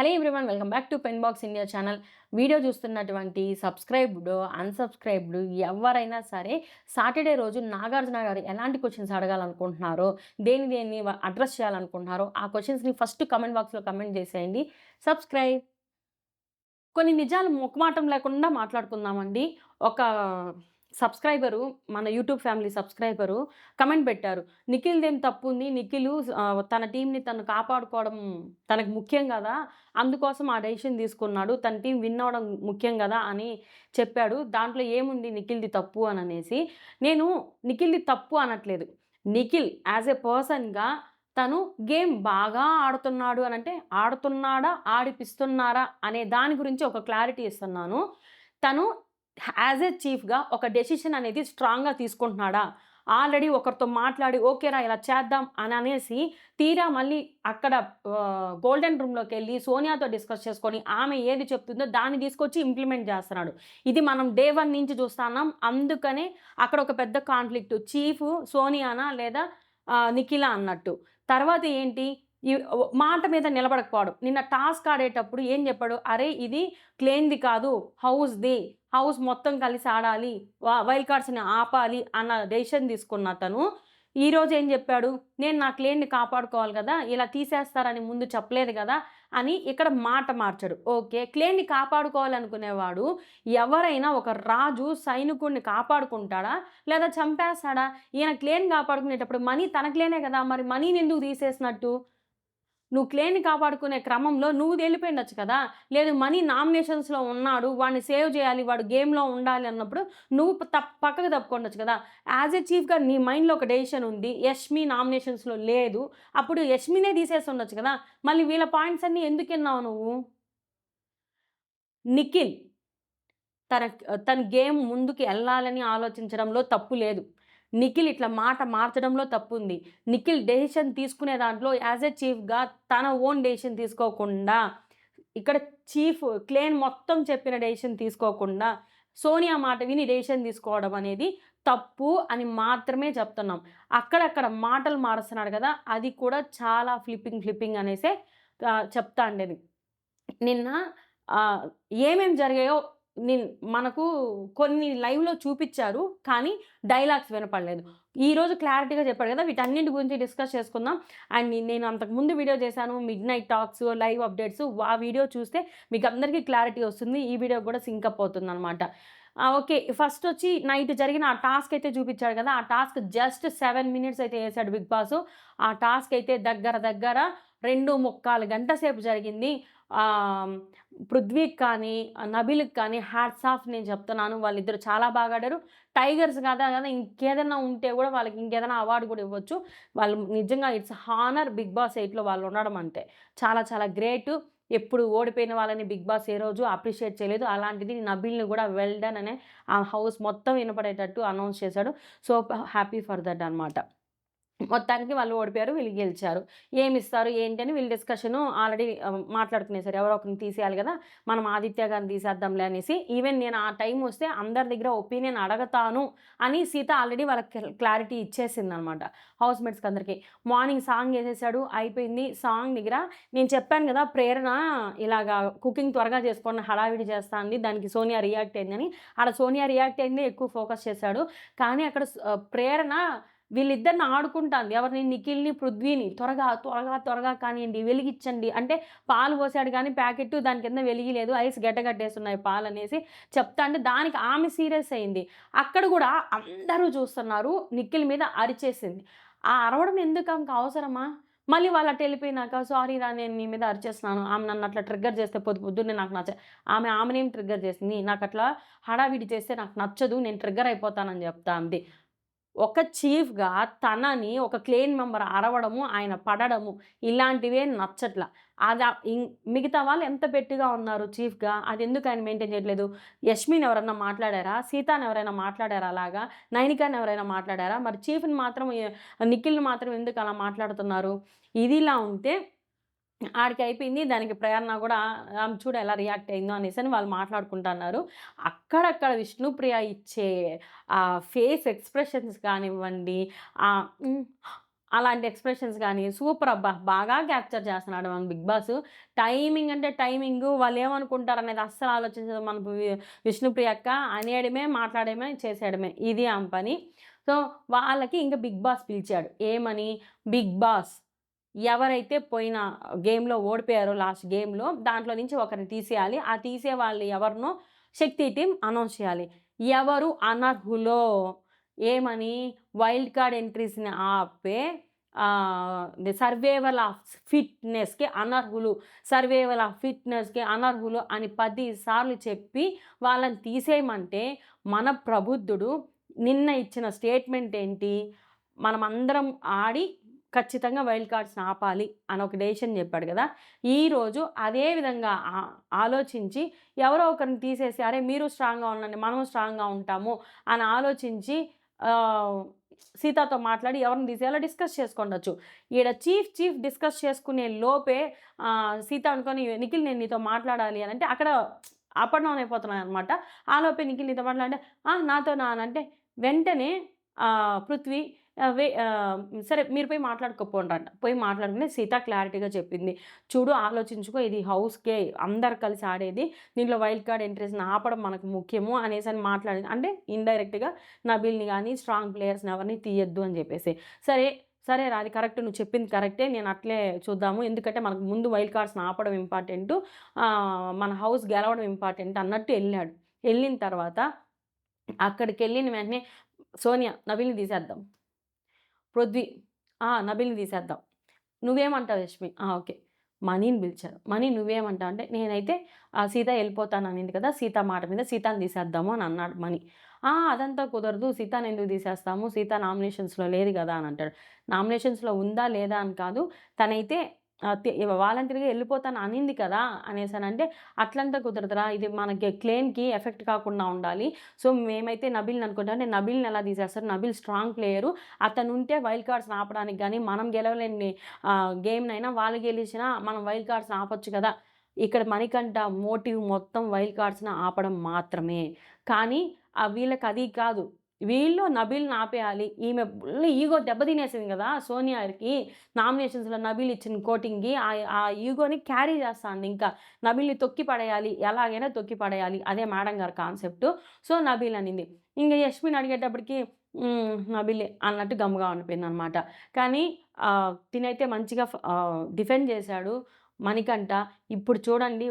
Hello everyone, welcome back to pen box India channel. Video చూస్తున్నటువంటి subscribed, unsubscribed ఎవరైనా సరే Saturday రోజు నాగార్జున గారు ఎలాంటి క్వెషన్స్ అడగాలనుకుంటున్నారో, దేన్ని అడ్రెస్ చేయాలనుకుంటున్నారో ఆ క్వెషన్స్‌ని ఫస్ట్ కామెంట్ బాక్స్‌లో కామెంట్ చేసేయండి. సబ్స్క్రైబ్. కొన్ని నిజాలు మొఖమాటం లేకుండా మాట్లాడుకుందామండి. ఒక సబ్స్క్రైబరు, మన యూట్యూబ్ ఫ్యామిలీ సబ్స్క్రైబరు కమెంట్ పెట్టారు. నిఖిల్‌దేం తప్పుంది. తన టీమ్‌ని తను కాపాడుకోవడం తనకు ముఖ్యం గదా! అందుకోసం ఆ డెసిషన్ తీసుకున్నాడు. తన టీమ్ విన్ అవ్వడం ముఖ్యం గదా! అని చెప్పాడు. దాంట్లో ఏముంది నిఖిల్‌ది తప్పు అననేసి. నేను నిఖిల్‌ది తప్పు అనట్లేదు. నిఖిల్ యాస్ ఎ పర్సన్‌గా తను గేమ్ బాగా ఆడుతున్నాడు అనంటే, ఆడుతున్నాడా? ఆడిపిస్తున్నారా? అనే దాని గురించి ఒక క్లారిటీ ఇస్తున్నాను. తను యాస్ ఎ చీఫ్‌గా ఒక డెసిషన్ అనేది స్ట్రాంగ్‌గా తీసుకుంటున్నాడా? ఆల్రెడీ ఒకరితో మాట్లాడి ఓకేరా ఇలా చేద్దాం అననేసి తీరా మళ్ళీ అక్కడ గోల్డెన్ రూమ్‌లోకెళ్ళి సోనియాతో డిస్కస్ చేసుకొని ఆమె ఏది చెప్తుందో దాన్ని తీసుకొచ్చి ఇంప్లిమెంట్ చేస్తున్నాడు. ఇది మనం డే 1 నుంచి చూస్తున్నాం. అందుకనే అక్కడ ఒక పెద్ద కాన్‌ఫ్లిక్ట్. చీఫ్ సోనియానా లేదా నిఖిలా అన్నట్టు. తర్వాత ఏంటి? మాట మీద నిలబడకపోవడం. నిన్న టాస్క్ ఆడేటప్పుడు ఏం చెప్పాడు? "అరే! ఇది క్లేమ్‌ది కాదు. హౌస్‌ది. హౌస్ మొత్తం కలిసి ఆడాలి. వైల్డ్ కార్డ్స్‌ని ఆపాలి" అన్న డెసిషన్ తీసుకున్న అతను, ఈరోజు ఏం చెప్పాడు? "నేను నా క్లేమ్‌ని కాపాడుకోవాలి గదా! ఇలా తీసేస్తారని ముందు చెప్పలేదు గదా!" అని ఇక్కడ మాట మార్చాడు. ఓకే. క్లేమ్‌ని కాపాడుకోవాలనుకునేవాడు ఎవరైనా ఒక రాజు సైనికుడిని కాపాడుకుంటాడా? లేదా చంపేస్తాడా? ఈయన క్లేమ్‌ని కాపాడుకునేటప్పుడు మనీ తన క్లేమే గదా! మరి మనీని ఎందుకు తీసేసినట్టు? నువ్వు క్లేమ్‌ని కాపాడుకునే క్రమంలో నువ్వు వెళ్ళిపోయుండొచ్చు కదా! లేదు మనీ నామినేషన్స్‌లో ఉన్నాడు. వాడిని సేవ్ చేయాలి. వాడు గేమ్‌లో ఉండాలి అన్నప్పుడు నువ్వు పక్కకు తప్పుకుండొచ్చు కదా! యాస్ ఎ చీఫ్‌గా నీ మైండ్‌లో ఒక డెసిషన్ ఉంది. యష్మి నామినేషన్స్‌లో లేదు. అప్పుడు యష్మినే తీసేసుండొచ్చు కదా! మళ్ళీ వీళ్ళ పాయింట్స్ అన్నీ ఎందుకిన్నావు నువ్వు? నిఖిల్ తన గేమ్ ముందుకు ఎళ్ళాలని ఆలోచించడంలో తప్పు లేదు. నిఖిల్ ఇట్లా మాట మార్చడంలో తప్పుంది. నిఖిల్ డెసిషన్ తీసుకునే దాంట్లో యాస్ ఎ చీఫ్‌గా తన ఓన్ డెసిషన్ తీసుకోకుండా, ఇక్కడ చీఫ్ క్లేన్ మొత్తం చెప్పిన డెసిషన్ తీసుకోకుండా, సోనియా మాట విని డెసిషన్ తీసుకోవడం అనేది తప్పు అని మాత్రమే చెప్తున్నాం. అక్కడక్కడ మాటలు మారుస్తున్నాడు కదా! అది కూడా చాలా ఫ్లిప్పింగ్ అనేసే చెప్తా అండి. నిన్న ఆహ్, ఏమేం జరిగాయో నిన్ మనకు కొన్ని లైవ్‌లో చూపిచ్చారు. కానీ డైలాగ్స్ వినపడలేదు. ఈరోజు క్లారిటీగా చెప్పాడు కదా! వీటన్నిటి గురించి డిస్కస్ చేసుకుందాం. అండ్ నేను అంతకుముందు వీడియో చేశాను. మిడ్‌నైట్ టాక్స్, లైవ్ అప్డేట్స్ ఆ వీడియో చూస్తే మీకందరికీ క్లారిటీ వస్తుంది. ఈ వీడియో కూడా సింకప్ అవుతుందనమాట. ఓకే. ఫస్టొచ్చి నైట్ జరిగిన ఆ టాస్క్ అయితే చూపిచ్చాడు కదా! ఆ టాస్క్ జస్ట్ 7 మినిట్స్ అయితే ఏసాడు బిగ్ బాసు. ఆ టాస్క్ అయితే దగ్గర 2:45 గంట సేపు జరిగింది. ఆహ్, పృథ్వీకి కానీ, నబీల్‌కి కానీ హ్యాట్స్ ఆఫ్ నేను చెప్తున్నాను. వాళ్ళిద్దరూ చాలా బాగా ఆడారు. టైగర్స్ కదా ఇంకేదన్నా ఉంటే గూడా వాళ్ళకి ఇంకేదైనా అవార్డ్ గూడా ఇవ్వచ్చు. వాళ్ళు నిజంగా ఇట్స్ హానర్ బిగ్ బాస్ 8లో వాళ్ళు ఉండడం అంటే. చాలా గ్రేటు. ఎప్పుడు ఓడిపోయిన వాళ్ళని బిగ్ బాస్ ఏ రోజు అప్రిషియేట్ చేయలేదు. అలాంటిది నబీల్‌ని గూడా వెల్ డన్ అనే ఆ హౌస్ మొత్తం వినపడేటట్టు అనౌన్స్ చేశాడు. సో, హ్యాపీ ఫర్ దట్ అనమాట. మొత్తానికి వాళ్ళు ఓడిపోయారు. వీళ్ళు గెలిచారు. ఏమిస్తారు ఏంటి అని వీళ్ళు డిస్కషను ఆల్రెడీ మాట్లాడుకునేసారు. ఎవరో ఒకరిని తీసేయాలి గదా! మనం ఆదిత్య గారిని తీసేద్దాంలే అనేసి. ఈవెన్ నేను ఆ టైమొస్తే అందరి దగ్గర ఒపీనియన్ అడగతాను అని సీత ఆల్రెడీ వాళ్ళకి క్లారిటీ ఇచ్చేసిందనమాట. హౌస్‌మేట్స్‌కి అందరికి. మార్నింగ్ సాంగ్ ఎసేసాడు. అయిపోయింది. సాంగ్ దగ్గర నేను చెప్పాను గదా! ప్రేరణ ఇలాగా కుకింగ్ త్వరగా చేసుకోండి హడావిడి చేస్తా అంది. దానికి సోనియా రియాక్ట్ అయిందని. ఆడ సోనియా రియాక్ట్ అయిందే ఎక్కువ ఫోకస్ చేశాడు. కానీ అక్కడ ప్రేరణ వీళ్ళిద్దరిని ఆడుకుంటాంది. ఎవరిని? నిఖిల్‌ని, పృథ్వీని. త్వరగా కానియండి, వెలిగిచ్చండి. అంటే పాలు పోసాడు గానీ ప్యాకెట్టు దాని కింద వెలిగిలేదు. ఐస్ గడ్డగట్టేసున్నాయి పాలనేసి చెప్తాంటే దానికి ఆమె సీరియస్ అయింది. అక్కడ గూడా అందరూ చూస్తున్నారు. నిఖిల్ మీద అరిచేసింది. ఆ అరవడం ఎందుకు ఆమెకు అవసరమా? మళ్ళీ వాళ్ళు అటెళ్ళిపోయినాక సారీరా నేను నీ మీద అరిచేస్తున్నాను. ఆమె నన్నట్లా ట్రిగ్గర్ చేస్తే పొద్దున్నే నాకు ఆమెనేం ట్రిగ్గర్ చేసింది? నాకట్లా హడావిడి చేస్తే నాకు నచ్చదు. నేను ట్రిగ్గర్ అయిపోతానని చెప్తా అంది. ఒక చీఫ్‌గా తనని ఒక క్లేన్ మెంబర్ అరవడము, ఆయన పడడము ఇలాంటివే నచ్చట్ల. అదా ఇం మిగతా వాళ్ళు ఎంత పెట్టిగా ఉన్నారు చీఫ్‌గా అదెందుకు ఆయన మెయింటైన్ చేయట్లేదు? యష్మిని ఎవరన్నా మాట్లాడారా? సీతాని ఎవరైనా మాట్లాడారా అలాగా? నైనికాని ఎవరైనా మాట్లాడారా? మరి చీఫ్‌ని మాత్రం నిఖిల్‌ని మాత్రం ఎందుకు అలా మాట్లాడుతున్నారు? ఇదిలా ఉంటే ఆడికయిపోయింది. దానికి ప్రేరణ గూడా ఆమె చూడు ఎలా రియాక్ట్ అయిందో అనేసని వాళ్ళు మాట్లాడుకుంటన్నారు. అక్కడక్కడ విష్ణుప్రియ ఇచ్చే ఫేస్ ఎక్స్‌ప్రెషన్స్ కానివ్వండి, హ్మ్. అలాంటి ఎక్స్‌ప్రెషన్స్ గాని సూపర్ అబ్బా! బాగా క్యాప్చర్ చేస్తున్నాడు మన 'బిగ్ బాస్'. టైమింగ్ అంటే టైమింగు వాళ్ళేమనుకుంటారనేది అస్సలు ఆలోచించదు మన విష్ణుప్రియ అక్క. అనేయడమే, మాట్లాడడమే, చేసేయడమే. ఇది ఆమె పని. సో, వాళ్ళకి ఇంక 'బిగ్ బాస్' పిలిచాడు. ఏమని? 'బిగ్ బాస్' ఎవరైతే పోయిన గేమ్‌లో ఓడిపోయారో లాస్ట్ గేమ్‌లో దాంట్లో నుంచి ఒకరిని తీసేయాలి. ఆ తీసే వాళ్ళు ఎవరినో శక్తి టీమ్ అనౌన్స్ చేయాలి. ఎవరు అనర్హులో ఏమని వైల్డ్ కార్డ్ ఎంట్రీస్‌ని ఆపే ది సర్వైవల్ ఆఫ్ ఫిట్‌నెస్‌కి అనర్హులు. సర్వైవల్ ఆఫ్ ఫిట్‌నెస్‌కి అనర్హులు అని 10 సార్లు చెప్పి వాళ్ళని తీసేయమంటే మన ప్రబుద్ధుడు నిన్న ఇచ్చిన స్టేట్మెంట్ ఏంటి? మనమందరం ఆడి ఖచ్చితంగా వైల్డ్ కార్డ్స్‌ని ఆపాలి అని ఒక డెసిషన్ చెప్పాడు గదా! ఈరోజు అదే విధంగా ఆలోచించి ఎవరో ఒకరిని తీసేసి అరే! మీరు స్ట్రాంగ్‌గా ఉండండి. మనము స్ట్రాంగ్‌గా ఉంటాము అని ఆలోచించి ఆహ్, సీతతో మాట్లాడి ఎవరిని తీసేయాలో డిస్కస్ చేసుకుండొచ్చు. ఈడ చీఫ్ డిస్కస్ చేసుకునే లోపే సీత అనుకోని నిఖిల్ నేను నీతో మాట్లాడాలి అనంటే అక్కడ అప్ అండ్ డౌన్ అయిపోతున్నాయన్నమాట. ఆలోపే నిఖిల్ నీతో మాట్లాడంటే, "ఆ! నాతోనా" అనంటే వెంటనే పృథ్వీ సరే మీరు పోయి మాట్లాడుకోపోండంట. పోయి మాట్లాడుకుని సీత క్లారిటీగా చెప్పింది. చూడు ఆలోచించుకో ఇది హౌస్‌కే అందరూ కలిసి ఆడేది. దీంట్లో వైల్డ్ కార్డ్ ఎంట్రీస్‌ని ఆపడం మనకు ముఖ్యము అనేసని మాట్లాడింది. అంటే ఇండైరెక్ట్‌గా నబీల్‌ని గాని, స్ట్రాంగ్ ప్లేయర్స్‌ని ఎవరిని తీయొద్దు అని జెప్పేసి. సరే, సరేరా అది కరెక్ట్ నువ్వు చెప్పింది కరెక్టే. నేను అట్లే చూద్దాము. ఎందుకంటే మనకు ముందు వైల్డ్ కార్డ్స్‌ని ఆపడం ఇంపార్టెంటు. మన హౌస్ గెలవడం ఇంపార్టెంట్ అన్నట్టు ఎళ్ళాడు. ఎళ్ళిన తర్వాత అక్కడికెళ్ళిన వెంటనే సోనియా నబీల్‌ని తీసేద్దాం. పృథ్వీ నబీల్‌ని తీసేద్దాం. నువ్వేమంటావు యష్మి? ఓకే. మనీని పిలిచారు. మనీ నువ్వేమంటావు? అంటే నేనైతే సీత ఎళ్ళిపోతాననింది కదా! సీత మాట మీద సీతని తీసేద్దాము అని అన్నాడు మనీ. అదంతా కుదరదు. సీతనెందుకు తీసేస్తాము? సీత నామినేషన్స్‌లో లేదు గదా! అని అంటాడు. నామినేషన్స్‌లో ఉందా? లేదా? అని కాదు. తనైతే వాలంటరీగా ఎళ్ళిపోతాను అనింది కదా! అనేసనంటే, అట్లంతా కుదరదురా! ఇది మనకి క్లెయిమ్‌కి ఎఫెక్ట్ కాకుండా ఉండాలి. సో, మేమైతే నబీల్‌ని అనుకుంటాం. అంటే నబీల్‌ని ఎలా తీసేస్తారు? Nabeel strong player. అతనుంటే వైల్డ్ కార్డ్స్‌ని ఆపడానికి గాని, మనం గెలవలేని గేమ్‌నైనా వాళ్ళు గెలిచినా మనం వైల్డ్ కార్డ్స్‌ని ఆపొచ్చు కదా! ఇక్కడ మణికంఠ మోటివ్ మొత్తం వైల్డ్ కార్డ్స్‌ని ఆపడం మాత్రమే. కానీ వీళ్ళకది కాదు. వీళ్ళు నబీల్‌ని ఆపేయాలి. ఈమె ఫుల్ ఈగో దెబ్బతినేసింది గదా! సోనియాకి. నామినేషన్స్‌లో నబీల్ ఇచ్చిన కోటింగ్‌కి ఆ ఈగోని క్యారీ చేస్తాంది ఇంకా. నబీల్‌ని తొక్కి పడేయాలి. ఎలాగైనా తొక్కి పడేయాలి. అదే మేడం గారి కాన్సెప్టు. సో, నబీల్ అనింది. ఇంగ యష్మిని అడిగేటప్పటికి నబీలే అన్నట్టు గమ్ముగా ఉండిపోయిందనమాట. కానీ తినైతే మంచిగా డిఫెండ్ చేశాడు. మణికంఠ. ఇప్పుడు చూడండి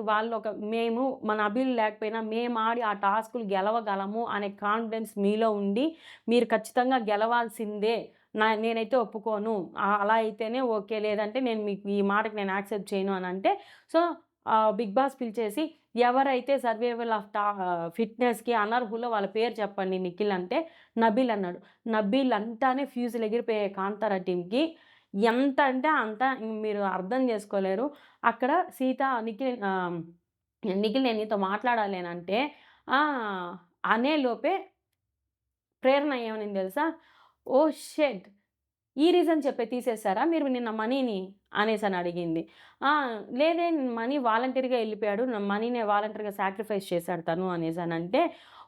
మేము మన అబీల్ లేకపోయినా మేమాడి ఆ టాస్కులు గెలవగలము అనే కాన్ఫిడెన్స్ మీలో ఉండి, మీరు ఖచ్చితంగా గెలవాల్సిందే. నేనైతే ఒప్పుకోను. అలా అయితేనే ఓకే. లేదంటే నేను మీకు ఈ మాటకి నేను యాక్సెప్ట్ చేయను అనంటే, సో, బిగ్ బాస్ పిలిచేసి ఎవరైతే సర్వైవల్ ఆఫ్ ఫిట్‌నెస్‌కి అనర్హులో వాళ్ళ పేరు చెప్పండి నిఖిల్ అంటే, నబీల్ అన్నాడు. నబీల్ అంటానే ఫ్యూజులు ఎగిరిపోయాయి కాంతార టీమ్‌కి. ఎంత అంటే అంత మీరు అర్థం చేసుకోలేరు. అక్కడ నిఖిల్ నేను నీతో మాట్లాడాలి అనంటే ఆ! అనేలోపే ప్రేరణ ఏమనింది తెలుసా? ఓహ్! షిట్! ఈ రీజన్ చెప్పే తీసేసారా మీరు నిన్న మనీని అనేసని అడిగింది. ఆ! లేదే మనీ వాలంటరీగా ఎళ్ళిపోయాడు. మనీనే వాలంటరీగా సాక్రిఫైస్ చేశాడు తను అనేసనంటే,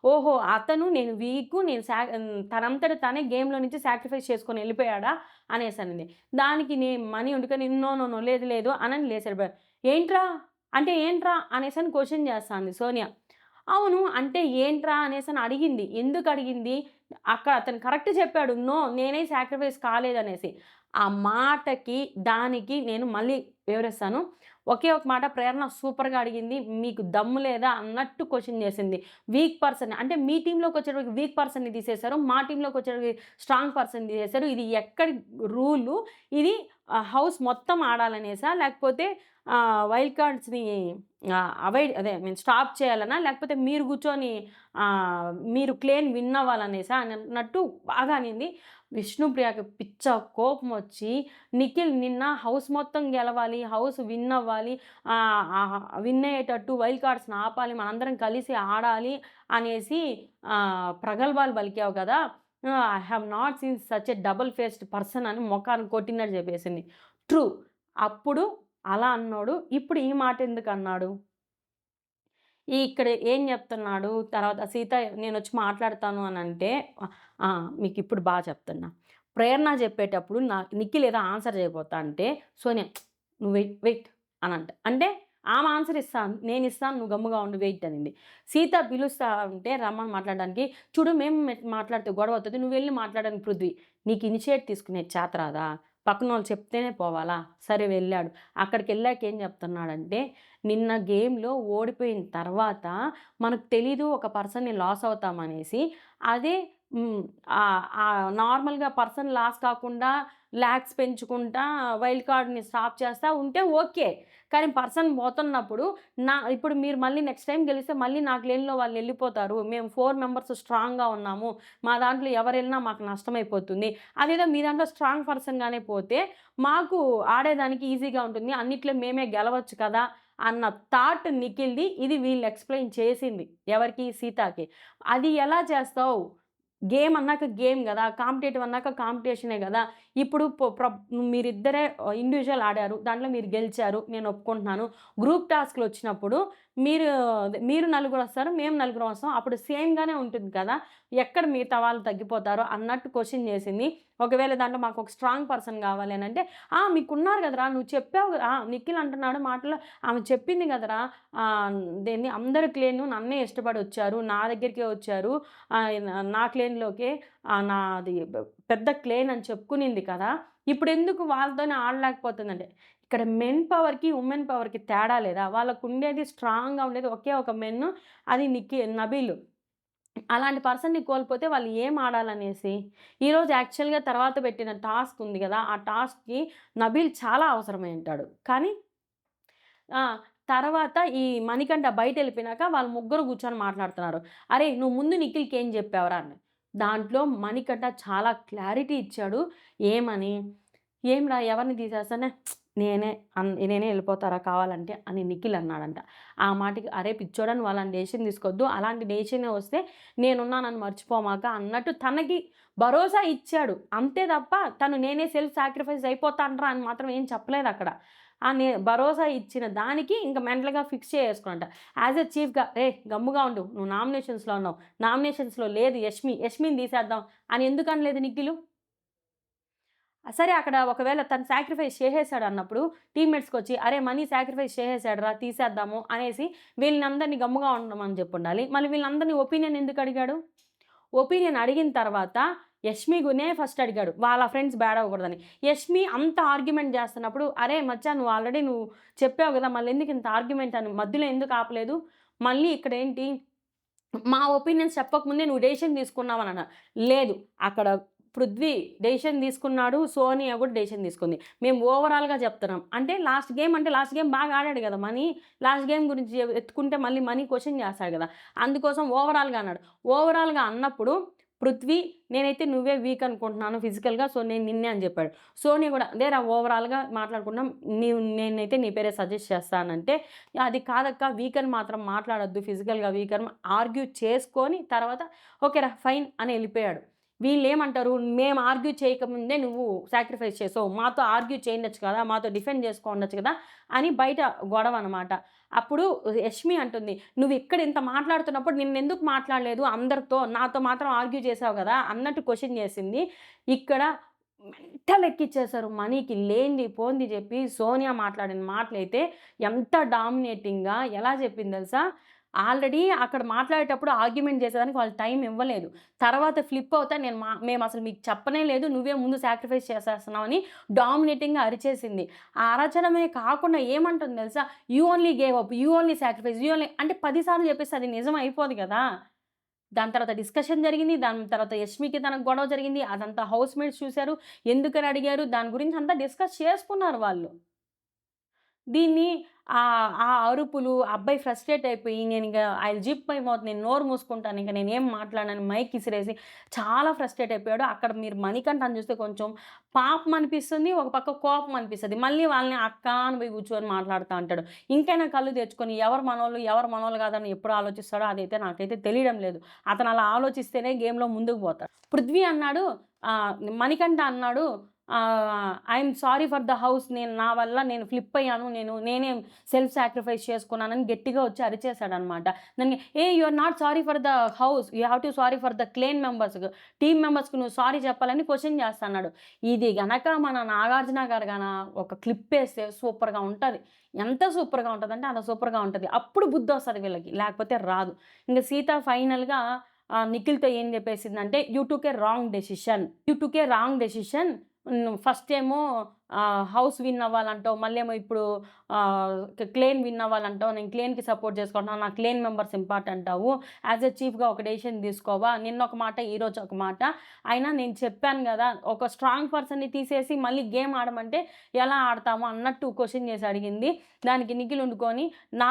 ఓహో! అతను నేను వీకు నేను తనంతట తనే గేమ్‌లో నుంచి సాక్రిఫైస్ చేసుకొని ఎళ్ళిపోయాడా అనేసనింది. దానికి మనీ ఉండుకొని నో, నో, నో లేదు, లేదు అనని లేసాడు. ఏంట్రా? అంటే ఏంట్రా? అనేసని క్వెషన్ చేస్తాంది సోనియా. అవును. అంటే ఏంట్రా అనేసని అడిగింది. ఎందుకడిగింది? అక్కడ అతను కరెక్ట్ చెప్పాడు. నో నేనే సాక్రిఫైస్ కాలేదనేసి. ఆ మాటకి, దానికి నేను మళ్ళీ వివరిస్తాను. ఒకే ఒక మాట ప్రేరణ సూపర్‌గా అడిగింది. మీకు దమ్ము లేదా అన్నట్టు క్వెషన్ చేసింది. వీక్ పర్సన్ అంటే మీ టీమ్‌లోకొచ్చేటప్పటికి వీక్ పర్సన్‌ని తీసేసారు. మా టీమ్‌లోకొచ్చేటప్పటికి స్ట్రాంగ్ పర్సన్‌ని తీసేసారు. ఇది ఎక్కడి రూలు? ఇది హౌస్ మొత్తం ఆడాలనేసా? లేకపోతే వైల్డ్ కార్డ్స్‌ని అదే ఐ మీన్ స్టాప్ చేయాలనా? లేకపోతే మీరు కూర్చొని మీరు క్లేమ్ విన్ అవ్వాలనేసా అన్నట్టు బాగా అనింది. విష్ణుప్రియకి పిచ్చ కోపమొచ్చి నిఖిల్ నిన్న హౌస్ మొత్తం గెలవాలి, హౌస్ విన్ అవ్వాలి, విన్ అయ్యేటట్టు వైల్డ్ కార్డ్స్‌ని ఆపాలి, మనందరం కలిసి ఆడాలి అనేసి ప్రగల్భాలు పలికావు కదా! I have not seen such a double faced person అని మొఖాన కొట్టినట్టు చెప్పేసింది. ట్రూ. అప్పుడు అలా అన్నోడు ఇప్పుడు ఈ మాట ఎందుకన్నాడు? ఇక్కడ ఏం జెప్తున్నాడు, తర్వాత సీత నేనొచ్చి మాట్లాడతాను అనంటే ఆ! మీకిప్పుడు చెప్తున్నా. ప్రేరణ చెప్పేటప్పుడు నిఖిల్ ఏదో ఆన్సర్ చేయబోతా అంటే సోనియా "నువ్వు వెయిట్, వెయిట్" అనంట. అంటే ఆమె ఆన్సర్ ఇస్తాను. నేనిస్తాను. నువ్వు గమ్ముగా ఉండు వెయిట్ అనింది. సీత పిలుస్తా ఉంటే రమ్మని మాట్లాడడానికి, చూడు మేము మాట్లాడితే గొడవ అవుతది. నువ్వెళ్లి మాట్లాడడానికి పృథ్వీ. నీకు ఇనిషియేట్ తీసుకునే చేత రాదా? పక్కనోళ్ళు చెప్తేనే పోవాలా? సరే వెళ్ళాడు. అక్కడికెళ్ళాక ఏం చెప్తున్నాడంటే, నిన్న గేమ్‌లో ఓడిపోయిన తర్వాత మనకు తెలీదు ఒక పర్సన్‌ని లాస్ అవుతామనేసి. అదే హ్మ్. నార్మల్‌గా పర్సన్ లాస్ కాకుండా లాక్స్ పెంచుకుంటా వైల్డ్ కార్డ్‌ని స్టాప్ చేస్తా ఉంటే ఓకే. కానీ పర్సన్ పోతున్నప్పుడు ఇప్పుడు మీరు మళ్ళీ నెక్స్ట్ టైమ్ గెలిస్తే మళ్ళీ నాకు లేన్‌లో వాళ్ళెళ్ళిపోతారు. మేము 4 మెంబర్స్ స్ట్రాంగ్‌గా ఉన్నాము. మా దాంట్లో ఎవరెళ్ళినా మాకు నష్టమైపోతుంది. అదేదో మీ దాంట్లో స్ట్రాంగ్ పర్సన్‌గానే పోతే మాకు ఆడేదానికి ఈజీగా ఉంటుంది. అన్నిట్లో మేమే గెలవచ్చు కదా! అన్న థాట్ నిఖిల్‌ది. ఇది వీళ్ళు ఎక్స్‌ప్లెయిన్ చేసింది. ఎవరికి? సీతాకి. అది ఎలా చేస్తావు? గేమ్ అన్నాక గేమ్ గదా! కాంపిటీటివ్ అన్నాక కాంపిటీషనే గదా! ఇప్పుడు మీరిద్దరే ఇండివిడ్యువల్ ఆడారు. దాంట్లో మీరు గెలిచారు. నేను ఒప్పుకుంటున్నాను. గ్రూప్ టాస్క్‌లొచ్చినప్పుడు మీరు మీరు నలుగురొస్తారు. మేము నలుగురం వస్తాం. అప్పుడు సేమ్‌గానే ఉంటుంది కదా! ఎక్కడ మిగతా వాళ్ళు తగ్గిపోతారో అన్నట్టు క్వెషన్ చేసింది. ఒకవేళ దాంట్లో మాకొక స్ట్రాంగ్ పర్సన్ గావాలి అనంటే, మీకున్నారు గదరా! నువ్వు చెప్పావు నిఖిల్ అంటున్నాడు మాటల్లో, ఆమె చెప్పింది గదరా! దేన్ని అందరికి లేను నన్నే ఇష్టపడొచ్చారు. నా దగ్గరికే వచ్చారు. నా క్లేన్‌లోకే నాది పెద్ద క్లేన్ అని చెప్పుకునింది కదా! ఇప్పుడెందుకు వాళ్ళతోనే ఆడలేకపోతుందంటే, ఇక్కడ మెన్ పవర్‌కి, వుమెన్ పవర్‌కి తేడా లేదా? వాళ్ళకుండేది స్ట్రాంగ్‌గా ఉండేది ఒకే ఒక మెన్. అది నబీల్. అలాంటి పర్సన్‌ని కోల్పోతే వాళ్ళు ఏం ఆడాలనేసి. ఈరోజు యాక్చువల్‌గా తర్వాత పెట్టిన టాస్క్ ఉంది గదా! ఆ టాస్క్‌కి నబీల్ చాలా అవసరమై ఉంటాడు. కానీ ఆ! తర్వాత ఈ మణికంఠ బయటెళ్ళిపోయినాక వాళ్ళు ముగ్గురు కూర్చొని మాట్లాడుతున్నారు. "అరేయ్! నువ్వు ముందు నిఖిల్‌కి ఏం జెప్పావురా?" అని. దాంట్లో మణికంఠ చాలా క్లారిటీ ఇచ్చాడు. ఏమని? "ఏంరా ఎవరిని తీసేస్తానే?" నేనే ఎళ్ళిపోతారా కావాలంటే అని నిఖిల్ అన్నాడంట. ఆ మాటకి "అరే పిచ్చోడా నువ్వు అలాంటి డెసిషన్ తీసుకోవద్దు. అలాంటి డెసిషనే వస్తే నేనున్నానని మర్చిపోమాక" అన్నట్టు తనకి భరోసా ఇచ్చాడు. అంతే తప్ప తను నేనే సెల్ఫ్ సాక్రిఫైస్ అయిపోతానురా అని మాత్రం ఏం చెప్పలేదక్కడ. భరోసా ఇచ్చిన దానికి ఇంక మెంటల్‌గా ఫిక్స్ చేసుకున్నాడంట. యాస్ ఎ చీఫ్‌గా "రేయ్! గమ్ముగా ఉండు. నువ్వు నామినేషన్స్‌లో ఉన్నావు. నామినేషన్స్‌లో లేదు యష్మిని తీసేద్దాం" అని ఎందుకనలేదు నిఖిలు? సరే అక్కడ ఒకవేళ తను సాక్రిఫైస్ చేసేసాడన్నప్పుడు టీమ్‌మేట్స్‌కొచ్చి "అరే! మనీ సాక్రిఫైస్ చేసేసాడురా తీసేద్దాము" అనేసి వీళ్ళనందరిని గమ్ముగా ఉండమని జెప్పుండాలి. మళ్ళీ వీళ్ళందరిని ఒపీనియన్ ఎందుకడిగాడు? ఒపీనియన్ అడిగిన తర్వాత యష్మిగునే ఫస్ట్ అడిగాడు. వాళ్ళ ఫ్రెండ్స్ బ్యాడ్ అవ్వకూడదని. యష్మి అంత ఆర్గ్యుమెంట్ జేస్తున్నప్పుడు, "అరే మచ్చా నువ్వు చెప్పావు గదా! మళ్ళెందుకు ఇంత ఆర్గ్యుమెంట్ అని మధ్యలో ఎందుకు ఆపలేదు? మళ్ళీ ఇక్కడేంటి మా ఒపీనియన్స్ చెప్పకముందే నువ్వు డెసిషన్ తీసుకున్నావనన్నా." లేదు. అక్కడ పృథ్వీ డెసిషన్ తీసుకున్నాడు. సోనియా గూడా డెసిషన్ తీసుకుంది. మేము ఓవరాల్‌గా చెప్తున్నాం. అంటే లాస్ట్ గేమ్ బాగా ఆడాడు గదా! లాస్ట్ గేమ్ గురించి ఎత్తుకుంటే మళ్ళీ మనీ క్వెషన్ చేస్తాడు గదా! అందుకోసం ఓవరాల్‌గా అన్నాడు. ఓవరాల్‌గా అన్నప్పుడు పృథ్వీ నేనైతే నువ్వే వీక్ అనుకుంటున్నాను ఫిజికల్‌గా. సో, నేను నిన్నే అని జెప్పాడు. సోనియా గూడా లేరా ఓవరాల్‌గా మాట్లాడుకున్నాం. నేనైతే నీ పేరే సజెస్ట్ చేస్తానంటే, అది కాదక్క వీక్ అని మాత్రం మాట్లాడొద్దు. ఫిజికల్‌గా వీక్ అని ఆర్గ్యూ చేసుకొని తర్వాత ఓకేరా ఫైన్ అని ఎళ్ళిపోయాడు. వీళ్ళేమంటారు, మేము ఆర్గ్యూ చేయకముందే నువ్వు సాక్రిఫైస్ చేసావు. మాతో ఆర్గ్యూ చేయుండొచ్చు కదా! మాతో డిఫెండ్ చేసుకోండొచ్చు కదా! అని బయట గొడవనమాట. అప్పుడు యష్మి అంటుంది, "నువ్విక్కడ ఇంత మాట్లాడుతున్నప్పుడు నిన్నెందుకు మాట్లాడలేదు అందరితో? నాతో మాత్రం ఆర్గ్యూ చేసావు గదా!" అన్నట్టు క్వెషన్ చేసింది. ఇక్కడ మెంటల్ ఎక్కిచ్చేశారు మనీకి. లేనిది పోనిది చెప్పి సోనియా మాట్లాడిన మాటలైతే ఎంత డామినేటింగ్‌గా ఎలా చెప్పింది తెలుసా? ఆల్రెడీ అక్కడ మాట్లాడేటప్పుడు ఆర్గ్యుమెంట్ చేసేదానికి వాళ్ళు టైం ఇవ్వలేదు. తర్వాత ఫ్లిప్ అవుతా మేమసలు మీకు చెప్పనే లేదు. నువ్వే ముందు సాక్రిఫైస్ చేసేస్తున్నావని డామినేటింగ్‌గా అరిచేసింది. ఆ అరచడమే కాకుండా ఏమంటుంది తెలుసా? You only gave up. You only sacrifice. You only అంటే 10 సార్లు చెప్పేస్తే అది నిజం అయిపోదు గదా! దాని తర్వాత డిస్కషన్ జరిగింది. దాని తర్వాత యష్మికి తనకు గొడవ జరిగింది. అదంతా హౌస్‌మేట్స్ చూసారు. ఎందుకని అడిగారు? దాని గురించి అంతా డిస్కస్ చేసుకున్నారు వాళ్ళు. దీన్ని ఆ అరుపులు, ఆ అబ్బాయి ఫ్రస్ట్రేట్ అయిపోయి నేనింక I will zip my mouth నేను నోరు మూసుకుంటాను. ఇంక నేనేం మాట్లాడనని మైక్ ఇసిరేసి చాలా ఫ్రస్ట్రేట్ అయిపోయాడు. అక్కడ మీరు మణికంఠని చూస్తే కొంచెం పాపం అనిపిస్తుంది. ఒక పక్క కోపం అనిపిస్తది. మళ్ళీ వాళ్ళని అక్క అని పోయి కూర్చొని మాట్లాడుతా ఉంటాడు. ఇంకైనా కళ్ళు తెచ్చుకొని ఎవరు మనోళ్ళు కాదని ఎప్పుడు ఆలోచిస్తాడో అదైతే నాకైతే తెలియడం లేదు. అతను అలా ఆలోచిస్తేనే గేమ్‌లో ముందుకు పోతాడు. పృథ్వీ అన్నాడు మణికంఠ అన్నాడు I'm sorry for the house, నా వల్ల నేను ఫ్లిప్ అయ్యాను, నేనే సెల్ఫ్ సాక్రిఫైస్ చేసుకున్నానని గట్టిగా వచ్చి అరిచేశాడనమాట. దానికి you are not sorry for the house, you have to sorry for the clan members, team మెంబర్స్‌కి నువ్వు సారీ చెప్పాలని క్వెషన్ చేస్తన్నాడు. ఇది గనక మన నాగార్జున గారు ఒక క్లిప్పేస్తే సూపర్‌గా ఉంటది. ఎంత సూపర్‌గా ఉంటదంటే అంత సూపర్‌గా ఉంటది. అప్పుడు బుద్ధొస్తది వీళ్ళకి, లేకపోతే రాదు. ఇంక సీత ఫైనల్‌గా నిఖిల్‌తో ఏం చెప్పేసిందంటే, you took a wrong decision. First ఏమో హౌస్ విన్ అవ్వాలంటావు, మళ్ళేమో ఇప్పుడు క్లేన్ విన్ అవ్వాలంటావు. నేను క్లేన్‌కి సపోర్ట్ చేసుకుంటున్నాను, నాకు క్లేన్ మెంబర్స్ ఇంపార్టెంట్ అంటావు. యాస్ ఎ చీఫ్‌గా ఒక డెసిషన్ తీసుకోవా? నిన్న ఒక మాట, ఈరోజు ఒక మాట. అయినా నేను చెప్పాను గదా! ఒక స్ట్రాంగ్ పర్సన్‌ని తీసేసి మళ్ళీ గేమ్ ఆడమంటే ఎలా ఆడతాము అన్నట్టు క్వెషన్ చేసి అడిగింది. దానికి నిఖిల్ ఉండుకొని నా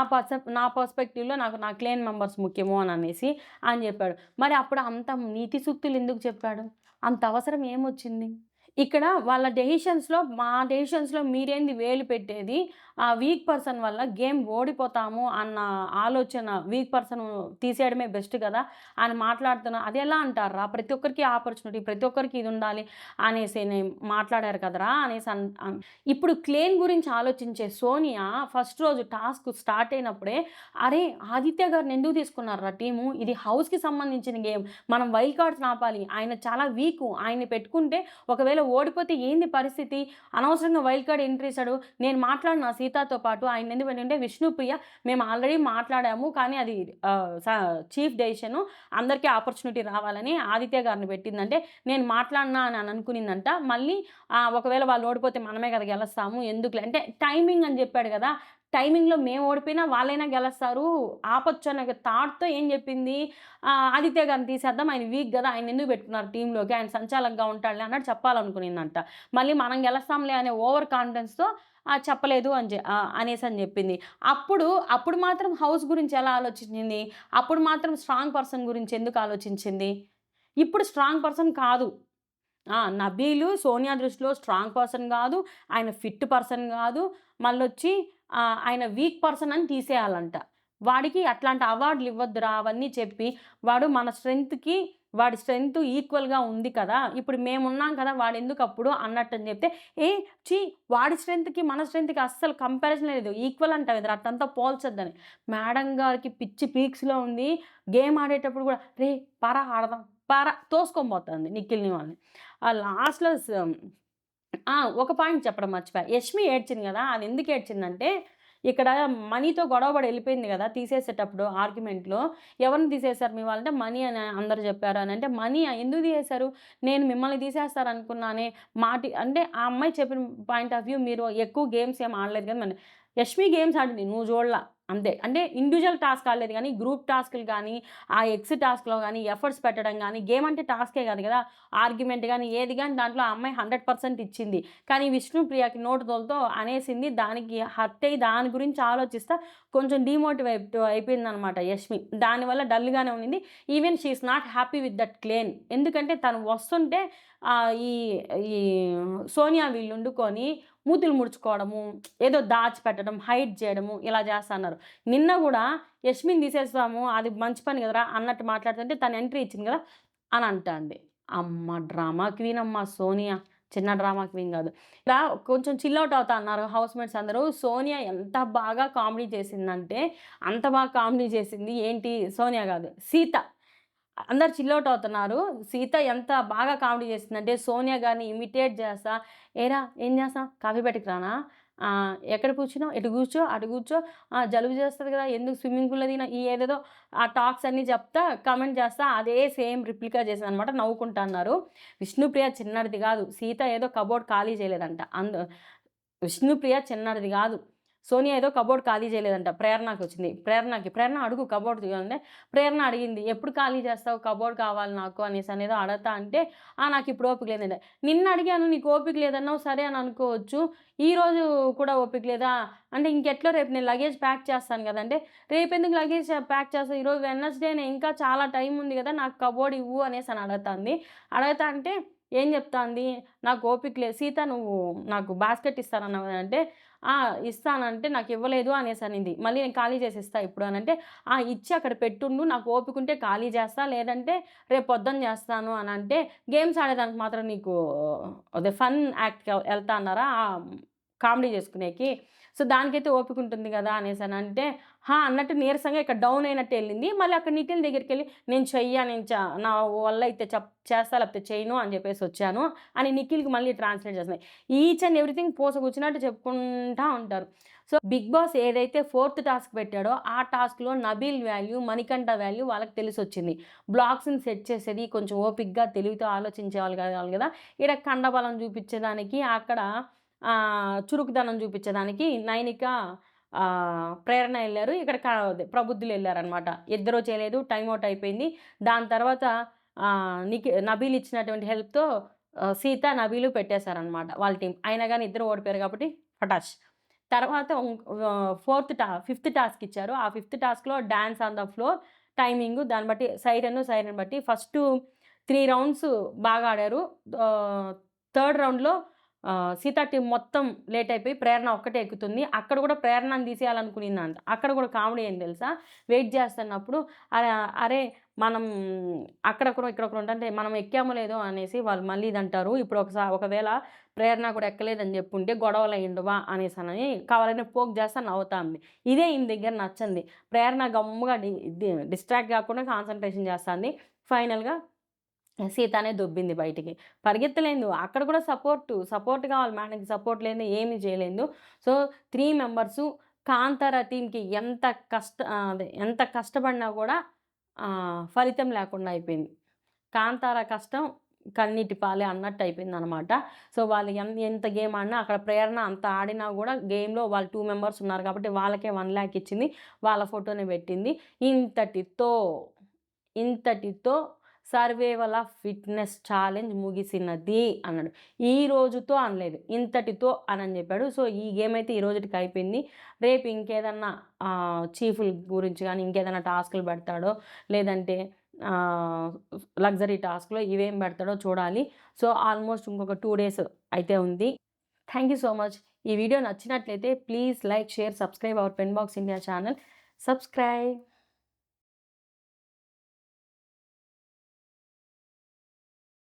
పర్స్పెక్టివ్‌లో నాకు నా క్లేన్ మెంబర్స్ ముఖ్యము అని చెప్పాడు. మరి అప్పుడు అంత నీతి సూక్తులు ఎందుకు చెప్పాడు? అంత అవసరం ఏమొచ్చింది? ఇక్కడ వాళ్ళ మా డెసిషన్స్‌లో మీరేంది వేలు పెట్టేది? ఆ వీక్ పర్సన్ వల్ల గేమ్ ఓడిపోతాము అన్న ఆలోచన, వీక్ పర్సన్ తీసేయడమే బెస్ట్ గదా! అని మాట్లాడుతున్నా. అదెలా అంటార్రా? ప్రతి ఒక్కరికి ఆపర్చునిటీ, ప్రతి ఒక్కరికి ఇదుండాలి మాట్లాడారు కదరా! ఇప్పుడు క్లేన్ గురించి ఆలోచించే సోనియా ఫస్ట్ రోజు టాస్క్ స్టార్ట్ అయినప్పుడే, అరే! ఆదిత్య గారిని ఎందుకు తీసుకున్నార్రా టీము? ఇది హౌస్‌కి సంబంధించిన గేమ్. మనం వైల్డ్ కార్డ్స్‌ని ఆపాలి. ఆయన చాలా వీకు. ఆయన్ని పెట్టుకుంటే ఒకవేళ ఓడిపోతే ఏంది పరిస్థితి? అనవసరంగా వైల్డ్ కార్డ్ ఎంట్రీ ఇసాడు. నేను మాట్లాడిన సీతతో పాటు ఆయనెందుకు పెట్టింటే, విష్ణుప్రియ మేము ఆల్రెడీ మాట్లాడాము. కానీ అది ఆహ్, స చీఫ్ డెసిషను. అందరికీ ఆపర్చునిటీ రావాలని ఆదిత్య గారిని పెట్టిందంటే, నేను మాట్లాడినా అని అనుకునిందంట. మళ్ళీ ఒకవేళ వాళ్ళు ఓడిపోతే మనమే కదా గెలుస్తాము, ఎందుకులే అంటే టైమింగ్ అని చెప్పాడు గదా! టైమింగ్‌లో మేము ఓడిపోయినా వాళ్ళైనా గెలుస్తారు. ఆపొచ్చు అనే థాట్‌తో ఏం చెప్పింది, ఆదిత్య గారిని తీసేద్దాం, ఆయన వీక్ గదా! ఆయన్నెందుకు పెట్టుకున్నారు టీమ్‌లోకి, ఆయన సంచాలకుగా ఉంటాడులే అన్నట్టు చెప్పాలనుకునిందంట. మళ్ళీ మనం గెలుస్తాంలే అనే ఓవర్ కాన్ఫిడెన్స్‌తో చెప్పలేదు అనేసని జెప్పింది. అప్పుడు మాత్రం హౌస్ గురించి ఎలా ఆలోచించింది? అప్పుడు మాత్రం స్ట్రాంగ్ పర్సన్ గురించి ఎందుకు ఆలోచించింది? ఇప్పుడు స్ట్రాంగ్ పర్సన్ కాదు. నబీలు సోనియా దృష్టిలో స్ట్రాంగ్ పర్సన్ గాదు. ఆయన ఫిట్ పర్సన్ గాదు. మళ్ళొచ్చి ఆయన వీక్ పర్సన్ అని తీసేయాలంట. వాడికి అట్లాంటి అవార్డులు ఇవ్వద్దురా అవన్నీ చెప్పి, వాడి స్ట్రెంత్ ఈక్వల్‌గా ఉంది కదా! ఇప్పుడు మేమున్నాం కదా! వాడెందుకప్పుడు అన్నట్టని చెప్తే, ఏ ఛీ! వాడి స్ట్రెంత్‌కి, మన స్ట్రెంత్‌కి అస్సలు కంపారిజన్ లేదు. ఈక్వల్ అంటావు కదరా! అట్లంతా పోల్చొద్దని. మేడం గారికి పిచ్చి పీక్స్‌లో ఉంది. గేమ్ ఆడేటప్పుడు గూడా, రేయ్! పరా ఆడదాం, తోసుకొని పోతుంది నిఖిల్‌ని వాళ్ళని. లాస్ట్‌లో ఒక పాయింట్ చెప్పడం మర్చిపోయా. యష్మి ఏడ్చింది గదా! అదెందుకు ఏడ్చిందంటే, ఇక్కడ మనీతో గొడవ పడి ఎళ్ళిపోయింది గదా! తీసేసేటప్పుడు ఆర్గ్యుమెంట్‌లో. ఎవరిని తీసేశారు మీ వాళ్ళంటే, మనీ అని అందరూ జెప్పారు అనంటే, మనీయా ఎందుకు తీసేశారు? నేను మిమ్మల్ని తీసేస్తారనుకున్నానే. అంటే ఆ అమ్మాయి చెప్పిన పాయింట్ ఆఫ్ వ్యూ, మీరు ఎక్కువ గేమ్స్ ఏమి ఆడలేదు కదా! యష్మి గేమ్స్ ఆడింది. నువ్వు జూడల. అంతే. అంటే ఇండివిడ్యువల్ టాస్క్ ఆడలేదు గానీ, గ్రూప్ టాస్క్‌లు గానీ, ఆ ఎక్స్ టాస్క్‌లో గానీ, ఎఫర్ట్స్ పెట్టడం గానీ, గేమ్ అంటే టాస్కే గాదు గదా! ఆర్గ్యుమెంట్ గానీ, ఏది గానీ దాంట్లో ఆ అమ్మాయి 100% ఇచ్చింది. కానీ విష్ణుప్రియకి నోటు తోలుతో అనేసింది. దానికి హర్ట్ అయ్యి దాని గురించి ఆలోచిస్తా కొంచెం డీమోటివేట్ అయిపోయిందనమాట యష్మి. దానివల్ల డల్‌గానే ఉండింది. Even she is not happy with that clan. ఎందుకంటే తను వస్తుంటే ఈ ఈ సోనియా వీళ్ళుండుకొని మూతులు ముడుచుకోవడము, ఏదో దాచిపెట్టడం, హైడ్ జేయడము ఇలా చేస్తన్నారు. నిన్న గూడా యష్మిని తీసేసాము, అది మంచి పని గదరా అన్నట్టు మాట్లాడుతుంటే తను ఎంట్రీ ఇచ్చింది గదా! అని అంటాంది. అమ్మ! డ్రామా క్వీన్ అమ్మ సోనియా. చిన్న డ్రామా క్వీన్ గాదు. ఇలా కొంచెం చిల్ ఔట్ అవుతా అన్నారు హౌస్‌మేట్స్ అందరూ. సోనియా ఎంత బాగా కామెడీ చేసిందంటే, అంత బాగా కామెడీ చేసింది. ఏంటి సోనియా గాదు, సీత. అందరూ చిల్ ఔట్ అవుతున్నారు. సీత ఎంత బాగా కామెడీ చేసిందంటే, సోనియా గారిని ఇమిటేట్ చేస్తా, "ఏరా ఏం చేస్తావు? కాఫీ పట్టుకురానా? ఎక్కడ కూర్చున్నావు? ఇటు కూర్చో, అటు కూర్చో. జలుబు చేస్తది కదా! ఎందుకు స్విమ్మింగ్ పూల్‌లో దిగినావు?" ఏదేదో ఆ టాక్స్ అన్నీ చెప్తా, కామెంట్ చేస్తా, అదే సేమ్ రిప్లికా చేసిందనమాట. నవ్వుకుంటా అన్నారు. విష్ణుప్రియ చిన్నడిది గాదు. సీత ఏదో కబోర్డ్ ఖాళీ చేయలేదంట. విష్ణుప్రియ చిన్నడిది గాదు. సోనియా ఏదో కబోర్డ్ ఖాళీ చేయలేదంట. ప్రేరణకొచ్చింది. ప్రేరణ అడుగు కబోర్డ్ అంటే, ప్రేరణ అడిగింది. "ఎప్పుడు ఖాళీ చేస్తావు? కబోర్డ్ కావాలి నాకు" అనేదో అడగతా అంటే, నాకిప్పుడు ఓపిక లేదంట. నిన్న అడిగాను నీకు ఓపిక లేదన్నావు, సరే అని అనుకోవచ్చు. ఈరోజు కూడా ఓపిక లేదా? అంటే ఇంకెట్లో రేపు నేను లగేజ్ ప్యాక్ చేస్తాను గదా! అంటే, రేపెందుకు లగేజ్ ప్యాక్ చేస్తావు? ఈరోజు వెడ్నెస్‌డేనే ఇంకా చాలా టైం ఉంది గదా! నాకు కబోర్డ్ ఇవ్వు అనేసని అడగతాంది. అడగతా అంటే ఏం చెప్తాంది, "నాకు ఓపిక లేదు. సీత నువ్వు నాకు బాస్కెట్ ఇస్తానన్నావు కదా" అంటే, "ఆ! ఇస్తానంటే నాకివ్వలేదు" అనేసనింది. మళ్ళీ నేను ఖాళీ చేసి ఇస్తా ఇప్పుడు అనంటే, "ఆ! ఇచ్చి అక్కడ పెట్టుండు. నాకు ఓపికుంటే ఖాళీ చేస్తా. లేదంటే రేపు పొద్దున చేస్తాను" అనంటే, "గేమ్స్ ఆడేదానికి మాత్రం నీకు అదే ఫన్ యాక్ట్‌కి ఎళ్తా అన్నారా? కామెడీ చేసుకునేకి. సో, దానికైతే ఓపికుంటుంది గదా!" అనేసనంటే, హా! అన్నట్టు నీరసంగా ఇక్కడ డౌన్ అయినట్టు ఎళ్ళింది. మళ్ళీ అక్కడ నిఖిల్ దగ్గరికెళ్ళి నేను చెయ్య నేను చ నా వల్ల అయితే చేస్తా లేకపోతే చేయను అని జెప్పేసొచ్చాను అని నిఖిల్‌కి మళ్ళీ ట్రాన్స్‌లేట్ చేస్తుంది. ఈచ్ అండ్ ఎవ్రీథింగ్ పూసగుచ్చినట్టు చెప్పుకుంటా ఉంటారు. సో, బిగ్ బాస్ ఏదైతే ఫోర్త్ టాస్క్ పెట్టాడో ఆ టాస్క్‌లో నబీల్ వాల్యూ, మణికంఠ వాల్యూ వాళ్ళకి తెలిసొచ్చింది. బ్లాక్స్‌ని సెట్ చేసేది కొంచెం ఓపికగా తెలివితో ఆలోచించేవాళ్ళు కావాలి గదా! ఈడ కండబలం చూపిచ్చేదానికి అక్కడ చురుకుదనం చూపిచ్చేదానికి నైనిక ప్రేరణ ఎళ్లారు. ఇక్కడ అదే ప్రబుద్ధులెళ్లారనమాట. ఇద్దరూ చేయలేదు. టైమ్ ఔట్ అయిపోయింది. దాని తర్వాత నబీల్ ఇచ్చినటువంటి హెల్ప్‌తో సీత, నబీలు పెట్టేశారనమాట వాళ్ళ టీమ్. అయినా గాని ఇద్దరు ఓడిపోయారు కాబట్టి పటాష్. తర్వాత ఫిఫ్త్ టాస్క్ ఇచ్చారు. ఆ ఫిఫ్త్ టాస్క్‌లో dance on the floor, timing దాన్ని బట్టి సైరన్ బట్టి ఫస్టు 3 రౌండ్స్ బాగా ఆడారు. థర్డ్ రౌండ్‌లో సీత టీమ్ మొత్తం లేట్ అయిపోయి ప్రేరణ ఒక్కటే ఎక్కుతుంది. అక్కడ గూడా ప్రేరణని తీసేయాలనుకునిందంట. అక్కడ గూడా కామెడీ ఏంది తెలుసా? వెయిట్ జేస్తున్నప్పుడు అరే! మనం అక్కడొకరు, ఇక్కడొకరు ఉంటంటే మనం ఎక్కామో లేదో అనేసి వాళ్ళు మళ్ళీ ఇదంటారు. ఇప్పుడు ఒకవేళ ప్రేరణ కూడా ఎక్కలేదని జెప్పుంటే గొడవలయ్యుండవా అనేసనని కావాలని పోక్ జేస్తా నవ్వుతాంది. ఇదే ఈమె దగ్గర నచ్చంది. ప్రేరణ గమ్ముగా డిస్ట్రాక్ట్ గాకుండా కాన్సంట్రేషన్ జేస్తాంది. ఫైనల్‌గా సీతనే దొబ్బింది బయటికి. పరిగెత్తలేదు. అక్కడ కూడా సపోర్ట్ కావాలి మేడంకి సపోర్ట్ లేనిదే ఏమి చేయలేదు. సో, 3 మెంబర్సు కాంతార టీమ్‌కి ఎంత కష్టపడినా కూడా ఫలితం లేకుండా అయిపోయింది. కాంతార కష్టం కన్నీటి పాలే అన్నట్టు అయిపోయిందనమాట. సో, వాళ్ళు ఎంత గేమ్ ఆడినా అక్కడ ప్రేరణ అంత ఆడినా గూడా గేమ్‌లో వాళ్ళు 2 మెంబర్స్ ఉన్నారు కాబట్టి వాళ్ళకే 1,00,000 ఇచ్చింది. వాళ్ళ ఫోటోనే పెట్టింది. ఇంతటితో ఇంతటితో సర్వైవల్ ఆఫ్ ఫిట్‌నెస్ ఛాలెంజ్ ముగిసినది అన్నాడు. ఈ రోజుతో అనలేదు. ఇంతటితో అనని జెప్పాడు. సో, ఈ గేమ్ అయితే ఈ రోజుటికి అయిపోయింది. రేపు ఇంకేదన్నా చీఫుల గురించి గానీ, ఇంకేదైనా టాస్క్‌లు పెడతాడో, లేదంటే ఆహ్, లగ్జరీ టాస్క్‌లో ఇవేం పెడతాడో చూడాలి. సో, ఆల్మోస్ట్ ఇంకొక 2 డేస్ అయితే ఉంది. Thank you so much. ఈ వీడియో నచ్చినట్లయితే please like, share, subscribe our pen box India channel. Subscribe.